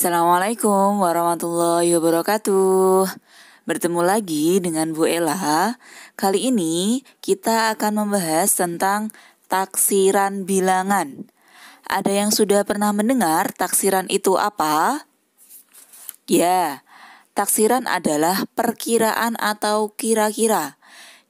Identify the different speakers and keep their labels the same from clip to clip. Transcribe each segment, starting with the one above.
Speaker 1: Assalamualaikum warahmatullahi wabarakatuh. Bertemu lagi dengan Bu Ella. Kali ini kita akan membahas tentang taksiran bilangan. Ada yang sudah pernah mendengar taksiran itu apa? Ya, taksiran adalah perkiraan atau kira-kira.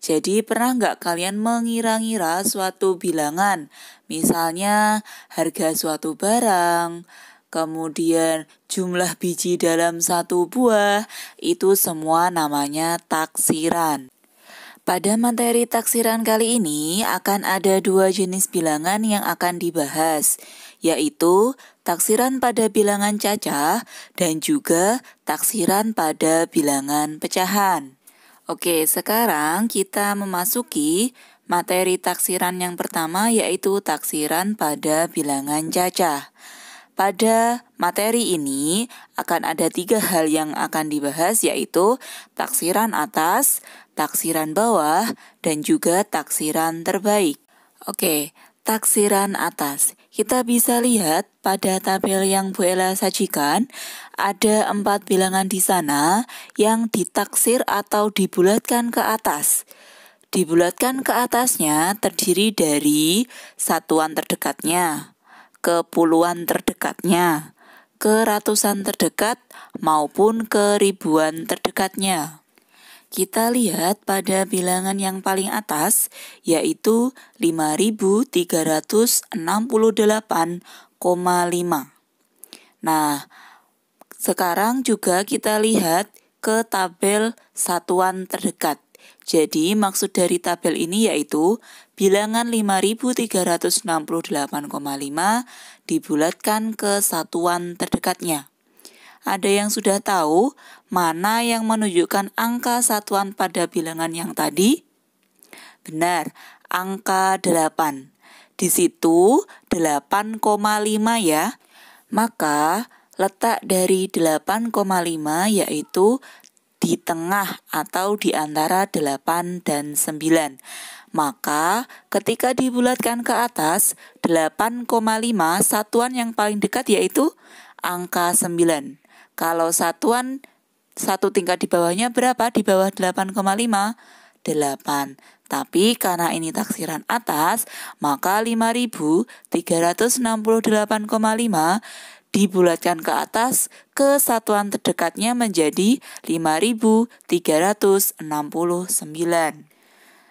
Speaker 1: Jadi pernah nggak kalian mengira-ngira suatu bilangan? Misalnya harga suatu barang, kemudian jumlah biji dalam satu buah, itu semua namanya taksiran. Pada materi taksiran kali ini akan ada dua jenis bilangan yang akan dibahas, yaitu taksiran pada bilangan cacah dan juga taksiran pada bilangan pecahan. Oke, sekarang kita memasuki materi taksiran yang pertama, yaitu taksiran pada bilangan cacah. Pada materi ini akan ada 3 hal yang akan dibahas, yaitu taksiran atas, taksiran bawah, dan juga taksiran terbaik. Oke, taksiran atas. Kita bisa lihat pada tabel yang Bu Ella sajikan, ada 4 bilangan di sana yang ditaksir atau dibulatkan ke atas. Dibulatkan ke atasnya terdiri dari satuan terdekatnya, ke puluhan terdekatnya, ke ratusan terdekat, maupun ke ribuan terdekatnya. Kita lihat pada bilangan yang paling atas, yaitu 5.368,5. Nah, sekarang juga kita lihat ke tabel satuan terdekat. Jadi maksud dari tabel ini yaitu bilangan 5.368,5 dibulatkan ke satuan terdekatnya. Ada yang sudah tahu mana yang menunjukkan angka satuan pada bilangan yang tadi? Benar, angka 8. Di situ 8,5 ya. Maka letak dari 8,5 yaitu di tengah atau di antara 8 dan 9. Maka ketika dibulatkan ke atas 8,5, satuan yang paling dekat yaitu angka 9. Kalau satuan satu tingkat di bawahnya berapa? Di bawah 8,5? 8. Tapi karena ini taksiran atas, maka 5.368,5 dibulatkan ke atas ke satuan terdekatnya menjadi 5.369.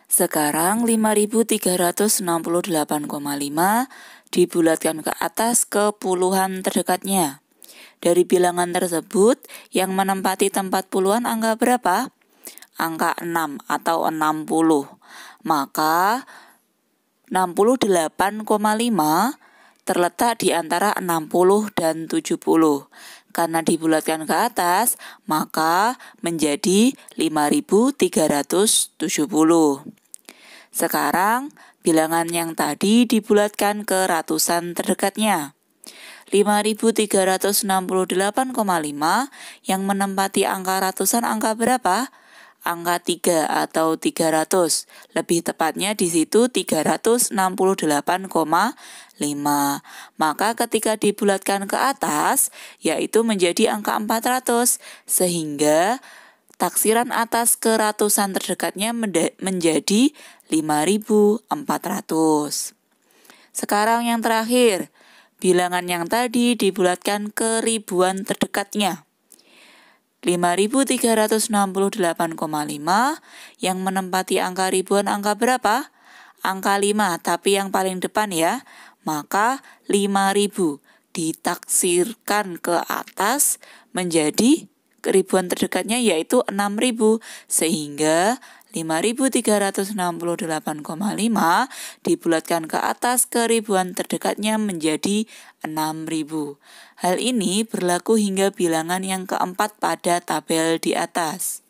Speaker 1: Sekarang 5.368,5 dibulatkan ke atas ke puluhan terdekatnya. Dari bilangan tersebut, yang menempati tempat puluhan angka berapa? Angka 6 atau 60. Maka 68,5 terletak di antara 60 dan 70. Karena dibulatkan ke atas, maka menjadi 5.370. Sekarang, bilangan yang tadi dibulatkan ke ratusan terdekatnya. 5.368,5 yang menempati angka ratusan angka berapa? Angka 3 atau 300. Lebih tepatnya di situ 368,5. Maka ketika dibulatkan ke atas, yaitu menjadi angka 400. Sehingga taksiran atas ke ratusan terdekatnya menjadi 5.400. Sekarang yang terakhir, bilangan yang tadi dibulatkan ke ribuan terdekatnya. 5.368,5 yang menempati angka ribuan angka berapa? Angka 5, tapi yang paling depan ya. Maka 5.000 ditaksirkan ke atas menjadi ribuan terdekatnya yaitu 6.000. Sehingga 5.368,5 dibulatkan ke atas ke ribuan terdekatnya menjadi 6.000. Hal ini berlaku hingga bilangan yang keempat pada tabel di atas.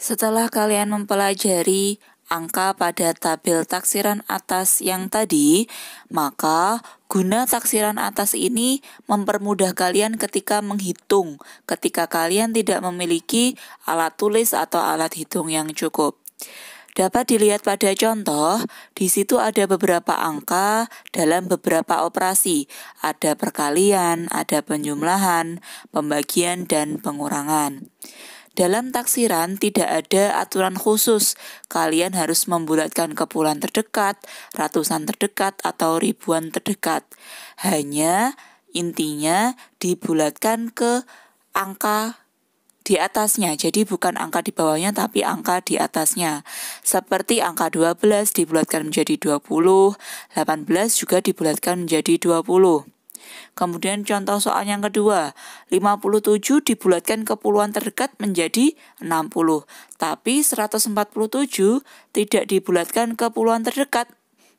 Speaker 1: Setelah kalian mempelajari angka pada tabel taksiran atas yang tadi, maka guna taksiran atas ini mempermudah kalian ketika menghitung, ketika kalian tidak memiliki alat tulis atau alat hitung yang cukup. Dapat dilihat pada contoh, di situ ada beberapa angka dalam beberapa operasi. Ada perkalian, ada penjumlahan, pembagian, dan pengurangan. Dalam taksiran tidak ada aturan khusus. Kalian harus membulatkan ke puluhan terdekat, ratusan terdekat, atau ribuan terdekat. Hanya intinya dibulatkan ke angka di atasnya, jadi bukan angka di bawahnya tapi angka di atasnya. Seperti angka 12 dibulatkan menjadi 20, 18 juga dibulatkan menjadi 20. Kemudian contoh soal yang kedua, 57 dibulatkan ke puluhan terdekat menjadi 60, tapi 147 tidak dibulatkan ke puluhan terdekat,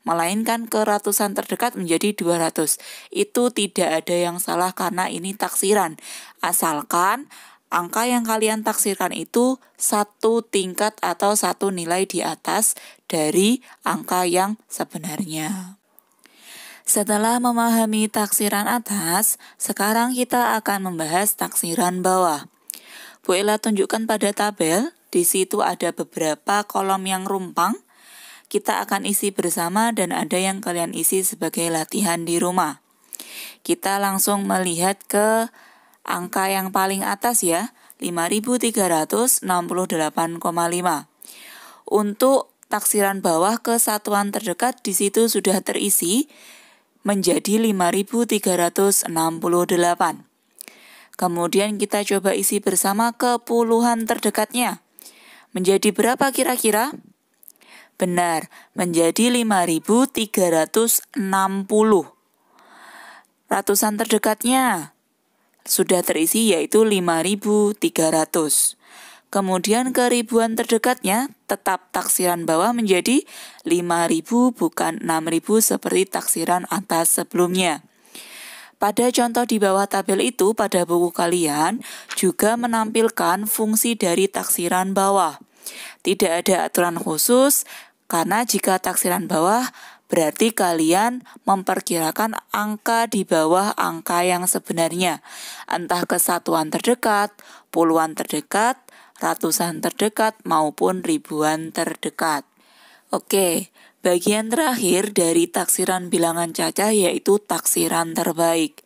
Speaker 1: melainkan ke ratusan terdekat menjadi 200. Itu tidak ada yang salah karena ini taksiran, asalkan angka yang kalian taksirkan itu satu tingkat atau satu nilai di atas dari angka yang sebenarnya. Setelah memahami taksiran atas, sekarang kita akan membahas taksiran bawah. Bu Ella tunjukkan pada tabel, di situ ada beberapa kolom yang rumpang. Kita akan isi bersama dan ada yang kalian isi sebagai latihan di rumah. Kita langsung melihat ke angka yang paling atas ya, 5.368,5. Untuk taksiran bawah ke satuan terdekat di situ sudah terisi menjadi 5.368. Kemudian kita coba isi bersama ke puluhan terdekatnya. Menjadi berapa kira-kira? Benar, menjadi 5.360. Ratusan terdekatnya sudah terisi yaitu 5.300. Kemudian ke ribuan terdekatnya tetap taksiran bawah menjadi 5.000 bukan 6.000 seperti taksiran atas sebelumnya. Pada contoh di bawah tabel itu pada buku kalian juga menampilkan fungsi dari taksiran bawah. Tidak ada aturan khusus karena jika taksiran bawah berarti kalian memperkirakan angka di bawah angka yang sebenarnya, entah ke satuan terdekat, puluhan terdekat, ratusan terdekat, maupun ribuan terdekat. Oke, bagian terakhir dari taksiran bilangan cacah yaitu taksiran terbaik.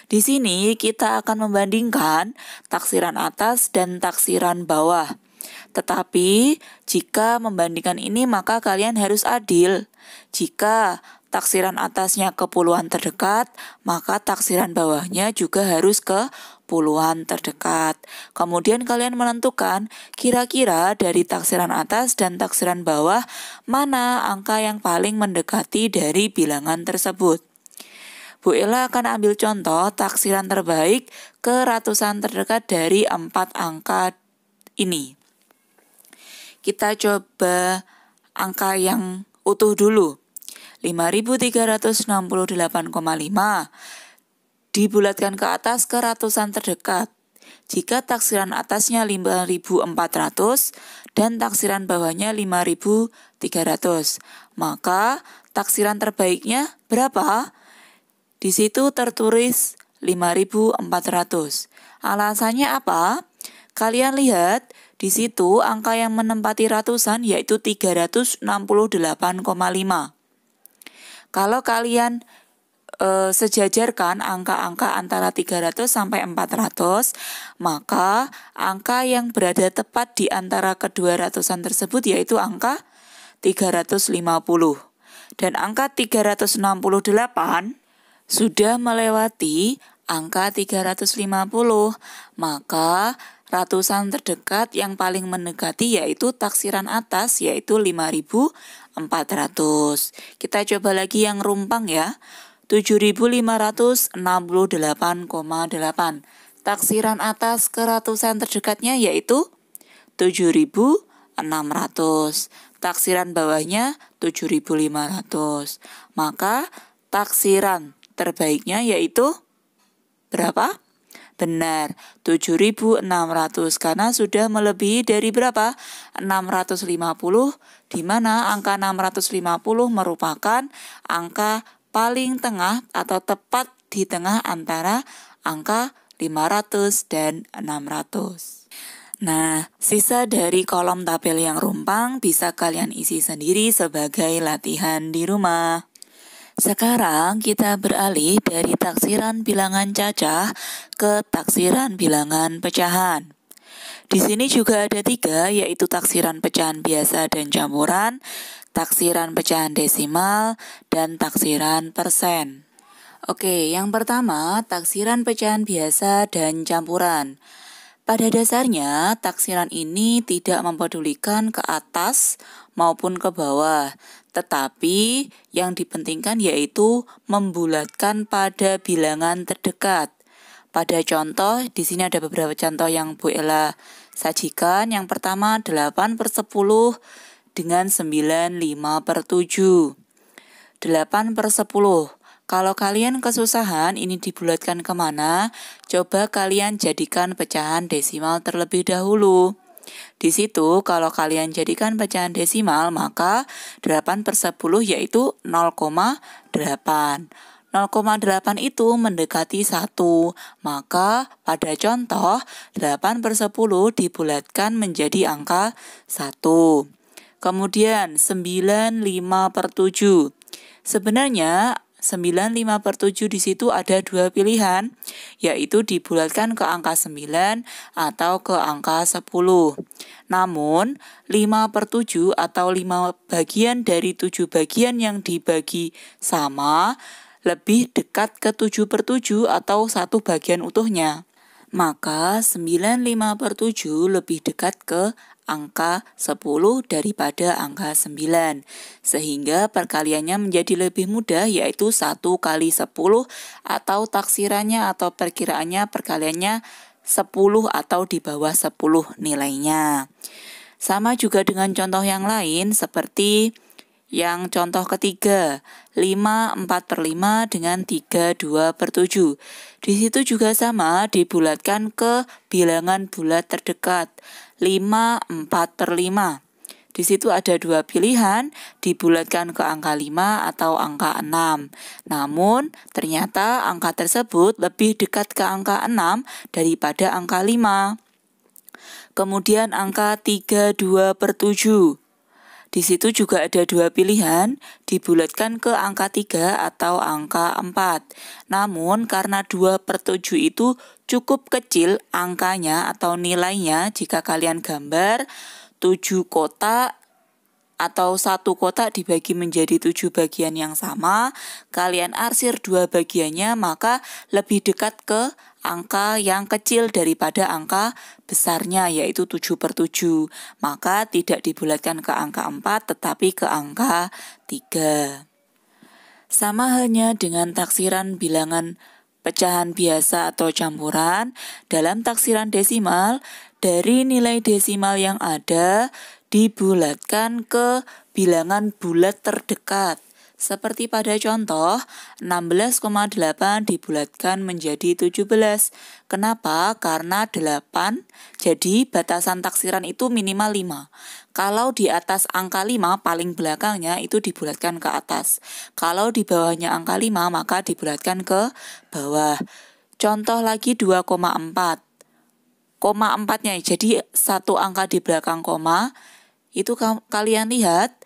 Speaker 1: Di sini kita akan membandingkan taksiran atas dan taksiran bawah. Tetapi jika membandingkan ini maka kalian harus adil. Jika taksiran atasnya ke puluhan terdekat, maka taksiran bawahnya juga harus ke puluhan terdekat. Kemudian kalian menentukan kira-kira dari taksiran atas dan taksiran bawah mana angka yang paling mendekati dari bilangan tersebut. Bu Ella akan ambil contoh taksiran terbaik ke ratusan terdekat dari 4 angka ini. Kita coba angka yang utuh dulu. 5.368,5 dibulatkan ke atas ke ratusan terdekat. Jika taksiran atasnya 5.400 dan taksiran bawahnya 5.300, maka taksiran terbaiknya berapa? Di situ tertulis 5.400. Alasannya apa? Kalian lihat, di situ angka yang menempati ratusan yaitu 368,5. Kalau kalian sejajarkan angka-angka antara 300 sampai 400, maka angka yang berada tepat di antara kedua ratusan tersebut yaitu angka 350. Dan angka 368 sudah melewati angka 350, maka ratusan terdekat yang paling mendekati yaitu taksiran atas yaitu 5.400. Kita coba lagi yang rumpang ya. 7.568,8. Taksiran atas ke ratusan terdekatnya yaitu 7.600. Taksiran bawahnya 7.500. Maka taksiran terbaiknya yaitu berapa? Benar, 7.600 karena sudah melebihi dari berapa? 650, di mana angka 650 merupakan angka paling tengah atau tepat di tengah antara angka 500 dan 600. Nah, sisa dari kolom tabel yang rumpang bisa kalian isi sendiri sebagai latihan di rumah. Sekarang kita beralih dari taksiran bilangan cacah ke taksiran bilangan pecahan. Di sini juga ada 3, yaitu taksiran pecahan biasa dan campuran, taksiran pecahan desimal, dan taksiran persen. Oke, yang pertama, taksiran pecahan biasa dan campuran. Pada dasarnya, taksiran ini tidak mempedulikan ke atas maupun ke bawah, tetapi yang dipentingkan yaitu membulatkan pada bilangan terdekat. Pada contoh, di sini ada beberapa contoh yang Bu Ella sajikan. Yang pertama, 8/10 dengan 9/5/7. 8/10. Kalau kalian kesusahan ini dibulatkan kemana, coba kalian jadikan pecahan desimal terlebih dahulu. Di situ kalau kalian jadikan pecahan desimal, maka 8/10 yaitu 0,8. 0,8 itu mendekati 1, maka pada contoh 8/10 dibulatkan menjadi angka 1. Kemudian 9/5/7. Sebenarnya 9/5/7 di situ ada 2 pilihan, yaitu dibulatkan ke angka 9 atau ke angka 10. Namun, 5/7 atau 5 bagian dari 7 bagian yang dibagi sama lebih dekat ke 7/7 atau 1 bagian utuhnya. Maka 9/5/7 lebih dekat ke angka 10 daripada angka 9. Sehingga perkaliannya menjadi lebih mudah, yaitu 1 kali 10 atau taksirannya atau perkiraannya perkaliannya 10 atau di bawah 10 nilainya. Sama juga dengan contoh yang lain seperti yang contoh ketiga, 5/4/5 dengan 3/2/7. Di situ juga sama, dibulatkan ke bilangan bulat terdekat, 5/4/5. Di situ ada 2 pilihan, dibulatkan ke angka 5 atau angka 6. Namun, ternyata angka tersebut lebih dekat ke angka 6 daripada angka 5. Kemudian angka 3/2/7. Di situ juga ada 2 pilihan, dibulatkan ke angka 3 atau angka 4. Namun karena 2/7 itu cukup kecil angkanya atau nilainya, jika kalian gambar 7 kotak atau 1 kotak dibagi menjadi 7 bagian yang sama, kalian arsir 2 bagiannya, maka lebih dekat ke angka yang kecil daripada angka besarnya, yaitu 7/7. Maka tidak dibulatkan ke angka 4 tetapi ke angka 3. Sama halnya dengan taksiran bilangan pecahan biasa atau campuran, dalam taksiran desimal, dari nilai desimal yang ada dibulatkan ke bilangan bulat terdekat. Seperti pada contoh, 16,8 dibulatkan menjadi 17. Kenapa? Karena 8, jadi batasan taksiran itu minimal 5. Kalau di atas angka 5, paling belakangnya itu dibulatkan ke atas. Kalau di bawahnya angka 5, maka dibulatkan ke bawah. Contoh lagi 2,4. Koma 4-nya, jadi 1 angka di belakang koma, itu kalian lihat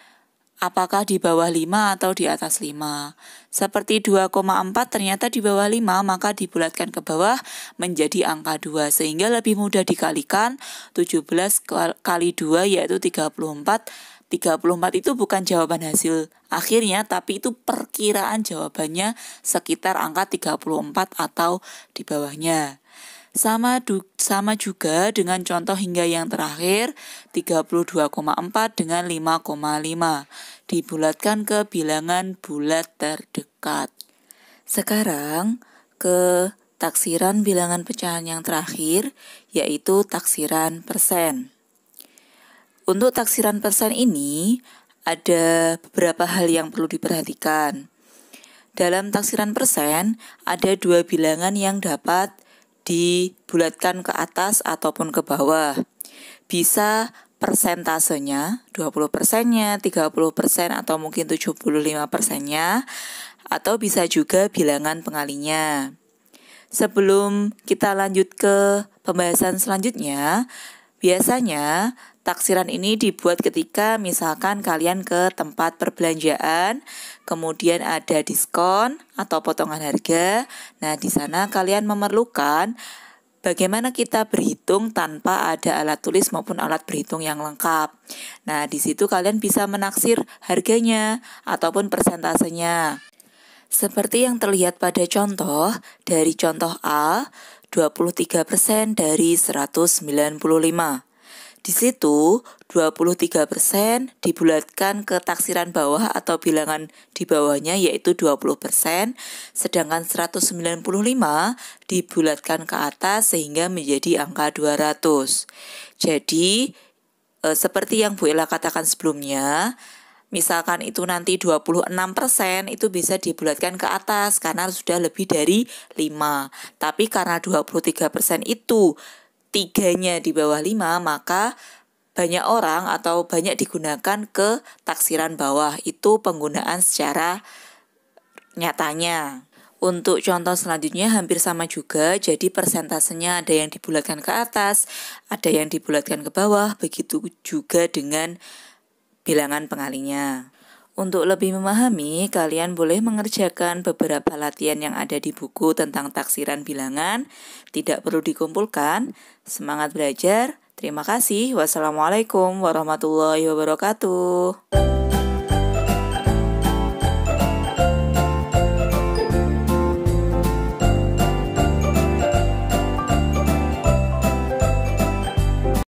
Speaker 1: apakah di bawah 5 atau di atas 5. Seperti 2,4 ternyata di bawah 5, maka dibulatkan ke bawah menjadi angka 2. Sehingga lebih mudah dikalikan, 17 kali 2 yaitu 34. 34 itu bukan jawaban hasil akhirnya, tapi itu perkiraan jawabannya sekitar angka 34 atau di bawahnya. Sama juga dengan contoh hingga yang terakhir, 32,4 dengan 5,5. Dibulatkan ke bilangan bulat terdekat. Sekarang ke taksiran bilangan pecahan yang terakhir, yaitu taksiran persen. Untuk taksiran persen ini, ada beberapa hal yang perlu diperhatikan. Dalam taksiran persen, ada 2 bilangan yang dapat dibulatkan ke atas ataupun ke bawah. Bisa persentasenya, 20%-nya, 30% atau mungkin 75%-nya, atau bisa juga bilangan pengalinya. Sebelum kita lanjut ke pembahasan selanjutnya, Biasanya taksiran ini dibuat ketika misalkan kalian ke tempat perbelanjaan, kemudian ada diskon atau potongan harga. Nah, di sana kalian memerlukan bagaimana kita berhitung tanpa ada alat tulis maupun alat berhitung yang lengkap. Nah, di situ kalian bisa menaksir harganya ataupun persentasenya. Seperti yang terlihat pada contoh, dari contoh A, 23% dari 195. Di situ 23% dibulatkan ke taksiran bawah atau bilangan di bawahnya yaitu 20%, sedangkan 195 dibulatkan ke atas sehingga menjadi angka 200. Jadi seperti yang Bu Ella katakan sebelumnya, misalkan itu nanti 26% itu bisa dibulatkan ke atas karena sudah lebih dari 5. Tapi karena 23% itu 3-nya di bawah 5, maka banyak orang atau banyak digunakan ke taksiran bawah. Itu penggunaan secara nyatanya. Untuk contoh selanjutnya hampir sama juga, jadi persentasenya ada yang dibulatkan ke atas, ada yang dibulatkan ke bawah, begitu juga dengan bilangan pengalinya. Untuk lebih memahami, kalian boleh mengerjakan beberapa latihan yang ada di buku tentang taksiran bilangan. Tidak perlu dikumpulkan. Semangat belajar. Terima kasih. Wassalamualaikum warahmatullahi wabarakatuh.